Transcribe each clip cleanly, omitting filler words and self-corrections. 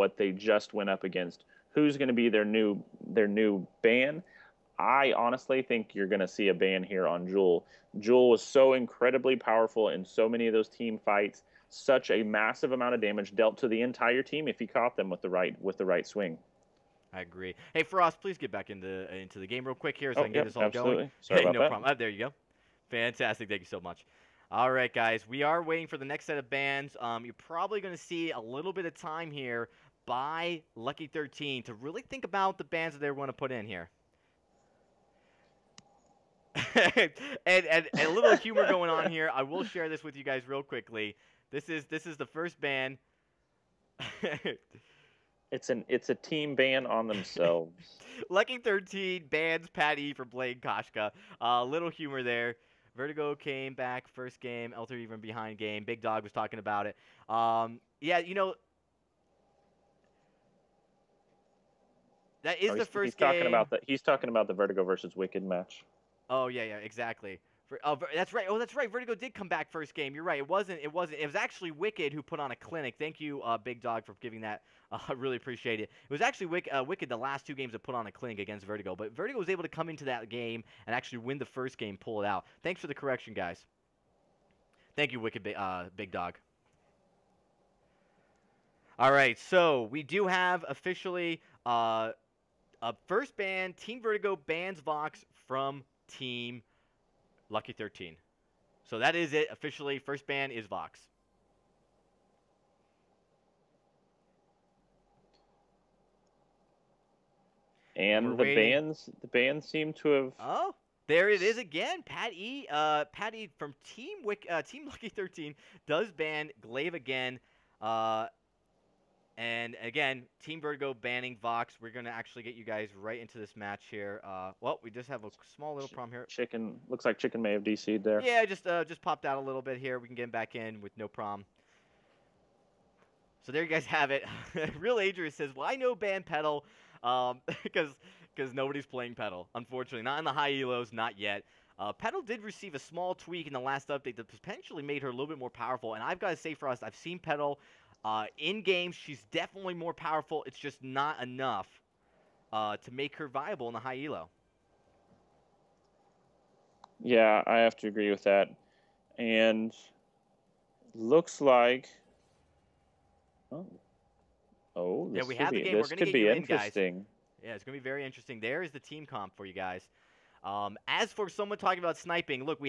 what they just went up against. Who's going to be their new ban? I honestly think you're going to see a ban here on Jewel. Jewel was so incredibly powerful in so many of those team fights, such a massive amount of damage dealt to the entire team if he caught them with the right swing. I agree. Hey, Frost, please get back into the game real quick here so I Oh, can get yep, this all going. absolutely. Sorry Hey, about no that. problem. There you go. Fantastic. Thank you so much. All right, guys. We are waiting for the next set of bans. You're probably going to see a little bit of time here by Lucky 13 to really think about the bans that they want to put in here. and a little humor going on here. I will share this with you guys real quickly. This is the first ban. It's a team ban on themselves. Lucky 13 bans Patty for playing Koshka. Little humor there. Vertigo came back first game. Elter even behind game. Big Dog was talking about it. Yeah, that is Oh, the he's first talking game. about the Vertigo versus Wicked match. Oh yeah, exactly. That's right. Oh, that's right. Vertigo did come back first game. You're right. It wasn't. It was actually Wicked who put on a clinic. Thank you, Big Dog, for giving that. I really appreciate it. It was actually Wicked the last two games that put on a clinic against Vertigo, but Vertigo was able to come into that game and actually win the first game, pull it out. Thanks for the correction, guys. Thank you, Wicked Big Dog. All right, so we do have officially a first ban. Team Vertigo bans Vox from Team Lucky 13. So that is it officially. First ban is Vox. And we're And the waiting. bans seem to have. Oh, there it is again. Patty from Team Lucky 13 does ban Glaive again. And again, Team Vertigo banning Vox. We're gonna actually get you guys right into this match here. Well, we just have a small little problem here. Chicken looks like Chicken may have DC'd there. Yeah, just popped out a little bit here. We can get him back in with no problem. So there you guys have it. Real Adrius says, "Why no ban Pedal?" Because nobody's playing Pedal. Unfortunately, not in the high elos, not yet. Pedal did receive a small tweak in the last update that potentially made her a little bit more powerful. And I've got to say, for us, I've seen Pedal in games. She's definitely more powerful. It's just not enough to make her viable in the high elo. Yeah, I have to agree with that. And looks like. Oh, Yeah, this we could have the be game. We're this going to could get be you in, guys. interesting. Yeah, it's going to be very interesting. There is the team comp for you guys. As for someone talking about sniping, look,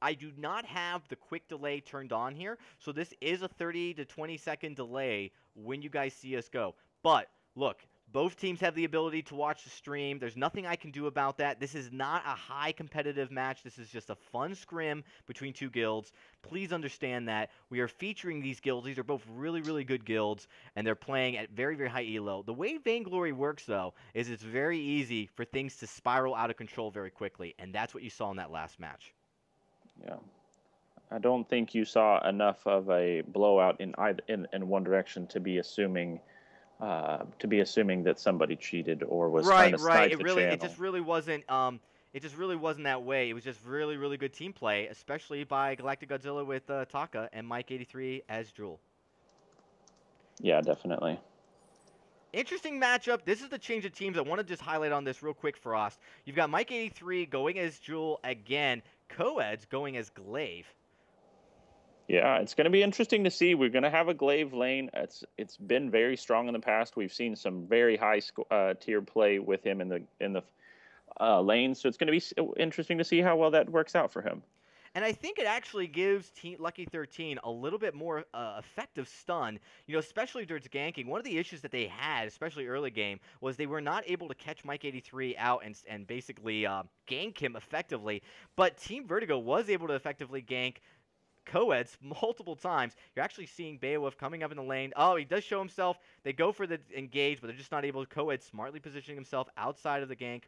I do not have the quick delay turned on here, so this is a 30 to 20 second delay when you guys see us go. But look, both teams have the ability to watch the stream. There's nothing I can do about that. This is not a high competitive match. This is just a fun scrim between two guilds. Please understand that we are featuring these guilds. These are both really, really good guilds, and they're playing at very, very high elo. The way Vainglory works, though, is it's very easy for things to spiral out of control very quickly, and that's what you saw in that last match. Yeah. I don't think you saw enough of a blowout in one direction to be assuming that somebody cheated or was trying to Right. snipe the channel. It just really wasn't. It just really wasn't that way. It was just really, really good team play, especially by Galactic Godzilla with Taka and Mike83 as Jewel. Yeah, definitely. Interesting matchup. This is the change of teams. I want to just highlight on this real quick, Frost. You've got Mike83 going as Jewel again. Coeds going as Glaive. Yeah, it's going to be interesting to see. We're going to have a Glaive lane. It's been very strong in the past. We've seen some very high tier play with him in the lane, so it's going to be interesting to see how well that works out for him. And I think it actually gives Lucky 13 a little bit more effective stun, especially during ganking. One of the issues that they had, especially early game, was they were not able to catch Mike 83 out and basically gank him effectively. But Team Vertigo was able to effectively gank Coeds multiple times. You're actually seeing Beowulf coming up in the lane. Oh, he does show himself. They go for the engage, but they're just not able to. Coed smartly positioning himself outside of the gank.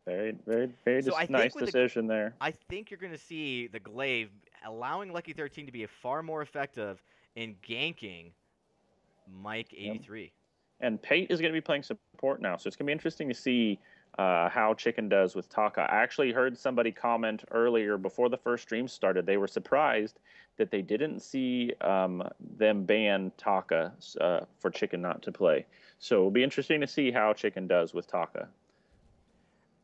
Very, very, very nice decision there. I think you're going to see the Glaive allowing Lucky 13 to be far more effective in ganking Mike 83. And Pate is going to be playing support now, so it's going to be interesting to see how Chicken does with Taka. I actually heard somebody comment earlier before the first stream started. They were surprised that they didn't see them ban Taka for Chicken not to play. So it'll be interesting to see how Chicken does with Taka.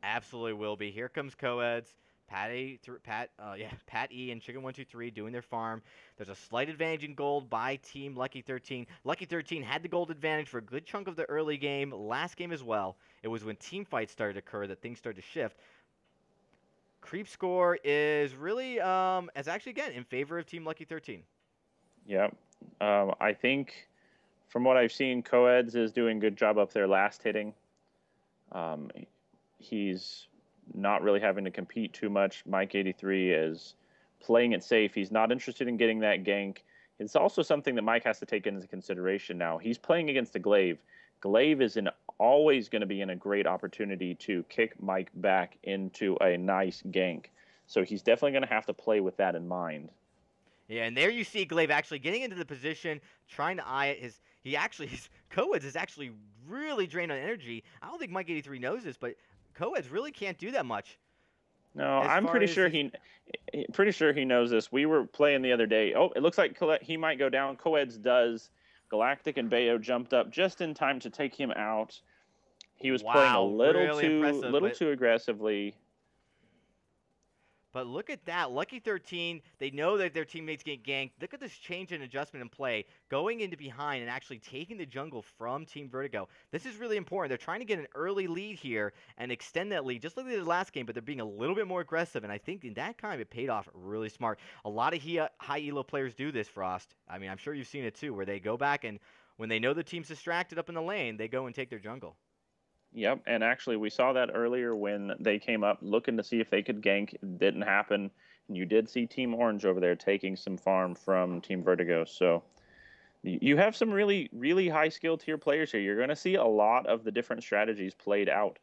Absolutely will be. Here comes Coeds. Pat E and Chicken 123 doing their farm. There's a slight advantage in gold by Team Lucky 13. Lucky 13 had the gold advantage for a good chunk of the early game, last game as well. It was when team fights started to occur that things started to shift. Creep score is really, is actually again in favor of Team Lucky 13. Yep. I think from what I've seen, Coeds is doing a good job up there last hitting. He's not really having to compete too much. Mike 83 is playing it safe. He's not interested in getting that gank. It's also something that Mike has to take into consideration now. He's playing against a Glaive. Glaive is always going to be in a great opportunity to kick Mike back into a nice gank. So he's definitely going to have to play with that in mind. Yeah, and there you see Glaive actually getting into the position, trying to eye it. His Coeds is actually really drained on energy. I don't think Mike 83 knows this, but Coeds really can't do that much. No, I'm pretty sure he knows this. We were playing the other day. Oh, it looks like he might go down. Coeds does. Galactic and Bayo jumped up just in time to take him out. He was playing a little too aggressively. But look at that. Lucky 13, they know that their teammates get ganked. Look at this change in adjustment in play. Going into behind and actually taking the jungle from Team Vertigo. This is really important. They're trying to get an early lead here and extend that lead, just like they did last game, but they're being a little bit more aggressive. And I think in that time, it paid off really smart. A lot of high elo players do this, Frost. I mean, I'm sure you've seen it too, where they go back and when they know the team's distracted up in the lane, they go and take their jungle. Yep, and actually we saw that earlier when they came up looking to see if they could gank. It didn't happen. And you did see Team Orange over there taking some farm from Team Vertigo. So you have some really, really high skill tier players here. You're going to see a lot of the different strategies played out.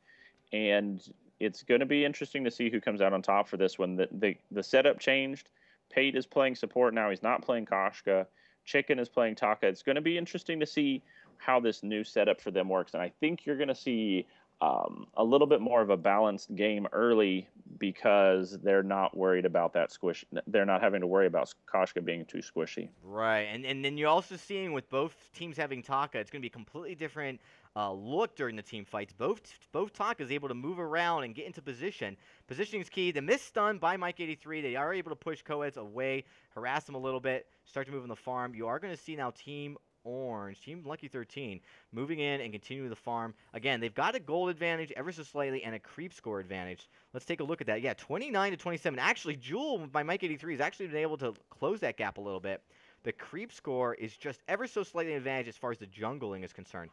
And it's going to be interesting to see who comes out on top for this one. The setup changed. Pate is playing support now. He's not playing Koshka. Chicken is playing Taka. It's going to be interesting to see how this new setup for them works. And I think you're going to see a little bit more of a balanced game early because they're not worried about that squish. They're not having to worry about Koshka being too squishy. Right. And then you're also seeing with both teams having Taka, it's going to be a completely different look during the team fights. Both Takas able to move around and get into position. Positioning is key. The miss stun by Mike 83. They are able to push Coeds away, harass them a little bit, start to move in the farm. You are going to see now Team Orange, Team Lucky 13, moving in and continuing the farm. Again, they've got a gold advantage ever so slightly and a creep score advantage. Let's take a look at that. Yeah, 29 to 27. Actually, Jewel by Mike 83 has actually been able to close that gap a little bit. The creep score is just ever so slightly an advantage as far as the jungling is concerned.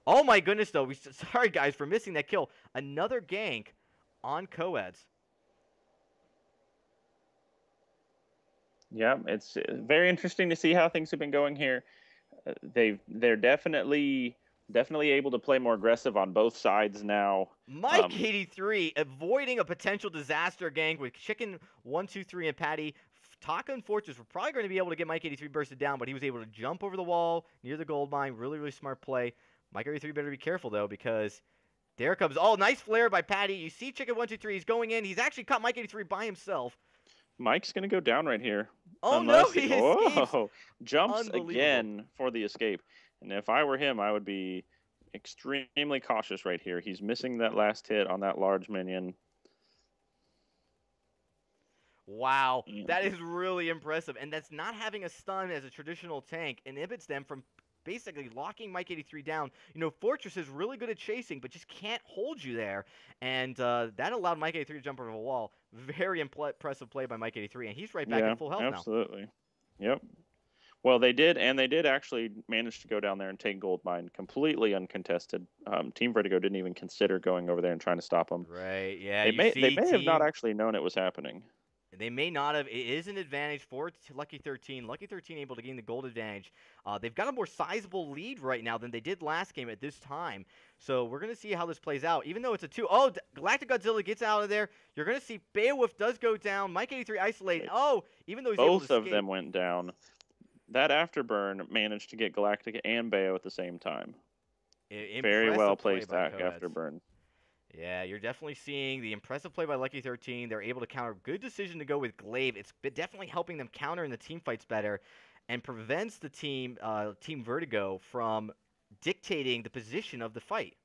Oh my goodness, though. Sorry, guys, for missing that kill. Another gank on Coeds. Yeah, it's very interesting to see how things have been going here. They're definitely able to play more aggressive on both sides now. Mike 83 avoiding a potential disaster gank with Chicken 123 and Patty. Taka and Fortress were probably going to be able to get Mike 83 bursted down, but he was able to jump over the wall near the gold mine. Really, really smart play. Mike 83 better be careful, though, because there comes... Oh, nice flare by Patty. You see Chicken 123. He's going in. He's actually caught Mike 83 by himself. Mike's going to go down right here. Oh, no, he escapes. Jumps again for the escape. And if I were him, I would be extremely cautious right here. He's missing that last hit on that large minion. Wow, that is really impressive. And that's not having a stun as a traditional tank inhibits them from basically locking Mike 83 down. You know, Fortress is really good at chasing, but just can't hold you there. And that allowed Mike 83 to jump over the wall. Very impressive play by Mike 83, and he's right back in full health now. Absolutely. Yep. Well, they did actually manage to go down there and take gold mine completely uncontested. Team Vertigo didn't even consider going over there and trying to stop them. Right, yeah. They may have not actually known it was happening. They may not have. It is an advantage for Lucky 13. Lucky 13 able to gain the gold advantage. They've got a more sizable lead right now than they did last game at this time. So we're going to see how this plays out. Even though it's a 2. Oh, Galactic Godzilla gets out of there. You're going to see Beowulf does go down. Mike 83 isolated. Oh, even though he's able to escape. Both of them went down. That afterburn managed to get Galactic and Bayo at the same time. Very well placed afterburn. Yeah, you're definitely seeing the impressive play by Lucky 13. They're able to counter. Good decision to go with Glaive. It's definitely helping them counter in the team fights better, and prevents the Team Vertigo from dictating the position of the fight.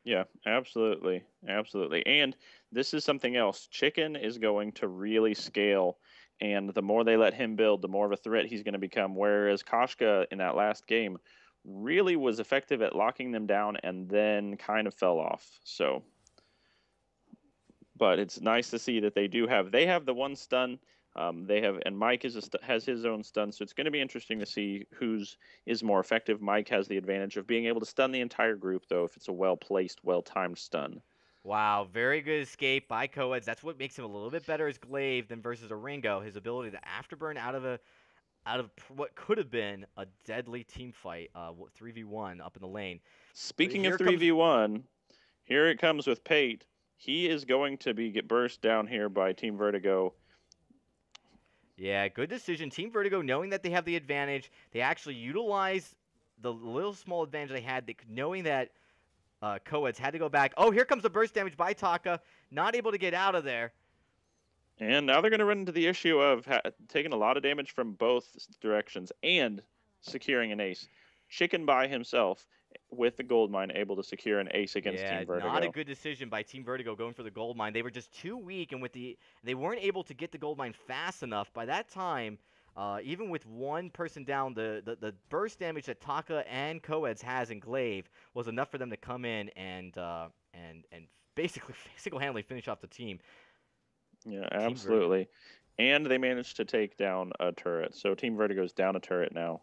Yeah, absolutely. Absolutely. And this is something else. Chicken is going to really scale, and the more they let him build, the more of a threat he's going to become. Whereas Koshka in that last game really was effective at locking them down and then kind of fell off. So, but it's nice to see that they have the one stun. They have, and Mike has his own stun, so it's going to be interesting to see who's is more effective. Mike has the advantage of being able to stun the entire group, though, if it's a well placed, well timed stun. Wow, very good escape by Coeds. That's what makes him a little bit better as Glaive than versus a Ringo. His ability to afterburn out of what could have been a deadly team fight, 3v1 up in the lane. But Speaking of here comes 3v1, here it comes with Pate. He is going to get burst down here by Team Vertigo. Yeah, good decision. Team Vertigo, knowing that they have the advantage, they actually utilize the little small advantage they had, knowing that Coeds had to go back. Oh, here comes the burst damage by Taka. Not able to get out of there. And now they're going to run into the issue of taking a lot of damage from both directions and securing an ace. Chicken by himself with the gold mine able to secure an ace against Yeah, Team Vertigo. not a good decision by Team Vertigo going for the gold mine. They were just too weak, and they weren't able to get the gold mine fast enough. By that time, even with one person down, the burst damage that Taka and Coeds has in Glaive was enough for them to come in and basically single-handedly finish off the team. Yeah, absolutely. And they managed to take down a turret. So Team Vertigo's down a turret now.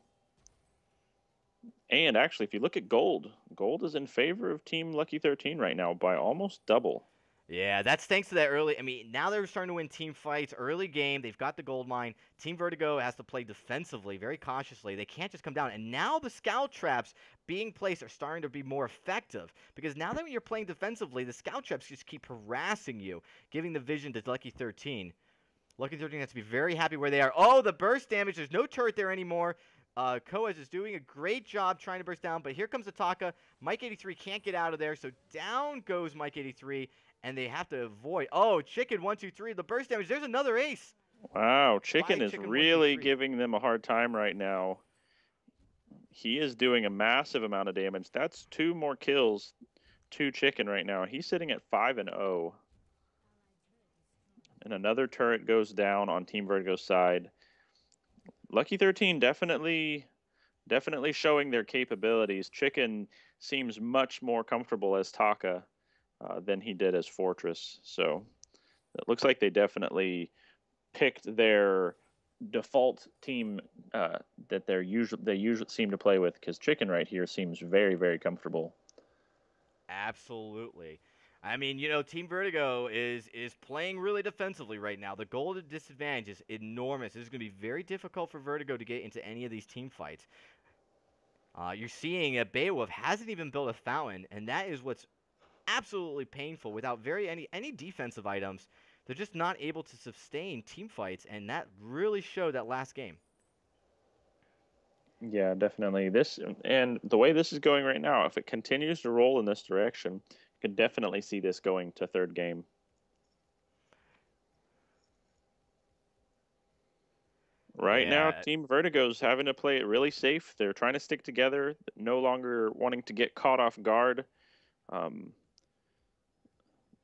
And actually, if you look at gold, gold is in favor of Team Lucky 13 right now by almost double. Yeah, that's thanks to that early. I mean, now they're starting to win team fights. Early game, they've got the gold mine. Team Vertigo has to play defensively, very cautiously. They can't just come down. And now the scout traps being placed are starting to be more effective. Because now that you're playing defensively, the scout traps just keep harassing you, giving the vision to Lucky 13. Lucky 13 has to be very happy where they are. Oh, the burst damage. There's no turret there anymore. Koaz is doing a great job trying to burst down, but here comes Ataka. Mike 83 can't get out of there, so down goes Mike 83, and they have to avoid. Oh, Chicken 123, the burst damage. There's another ace. Wow, Chicken is Chicken really 123. giving them a hard time right now. He is doing a massive amount of damage. That's 2 more kills to Chicken right now. He's sitting at 5-0. And another turret goes down on Team Vertigo's side. Lucky 13 definitely showing their capabilities. Chicken seems much more comfortable as Taka than he did as Fortress. So it looks like they definitely picked their default team that they usually seem to play with, because Chicken right here seems very, very comfortable. Absolutely. I mean, Team Vertigo is playing really defensively right now. The goal disadvantage is enormous. This is going to be very difficult for Vertigo to get into any of these team fights. You're seeing that Beowulf hasn't even built a fountain, and that is what's absolutely painful. Without any defensive items, they're just not able to sustain team fights, and that really showed that last game. Yeah, definitely. This and the way this is going right now, if it continues to roll in this direction, you can definitely see this going to third game. Right now, Yeah, Team Vertigo's having to play it really safe. They're trying to stick together, no longer wanting to get caught off guard.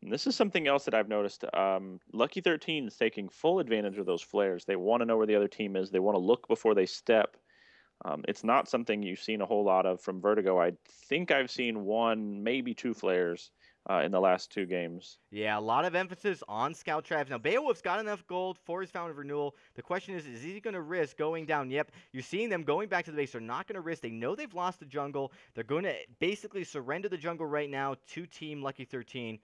This is something else that I've noticed. Lucky 13 is taking full advantage of those flares. They want to know where the other team is. They want to look before they step. It's not something you've seen a whole lot of from Vertigo. I think I've seen 1, maybe 2 flares in the last 2 games. Yeah, a lot of emphasis on scout traps. Now, Beowulf's got enough gold for his Fountain of Renewal. The question is he going to risk going down? Yep, you're seeing them going back to the base. They're not going to risk. They know they've lost the jungle. They're going to basically surrender the jungle right now to Team Lucky 13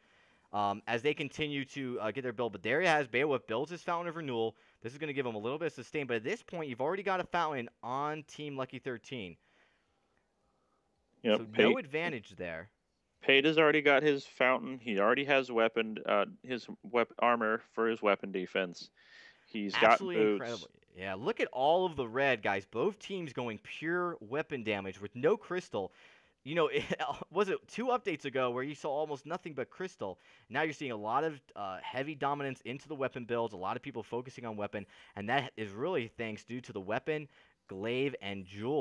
as they continue to get their build. But there he has. Beowulf builds his Fountain of Renewal. This is going to give him a little bit of sustain. But at this point, you've already got a Fountain on Team Lucky 13. Yep, So no advantage there. Pate has already got his fountain. He already has armor for his weapon defense. He's Absolutely got boots. incredible. Yeah, look at all of the red, guys. Both teams going pure weapon damage with no crystal. you know, was it 2 updates ago where you saw almost nothing but crystal? Now you're seeing a lot of heavy dominance into the weapon builds, a lot of people focusing on weapon, and that is really thanks due to the weapon, glaive, and jewel.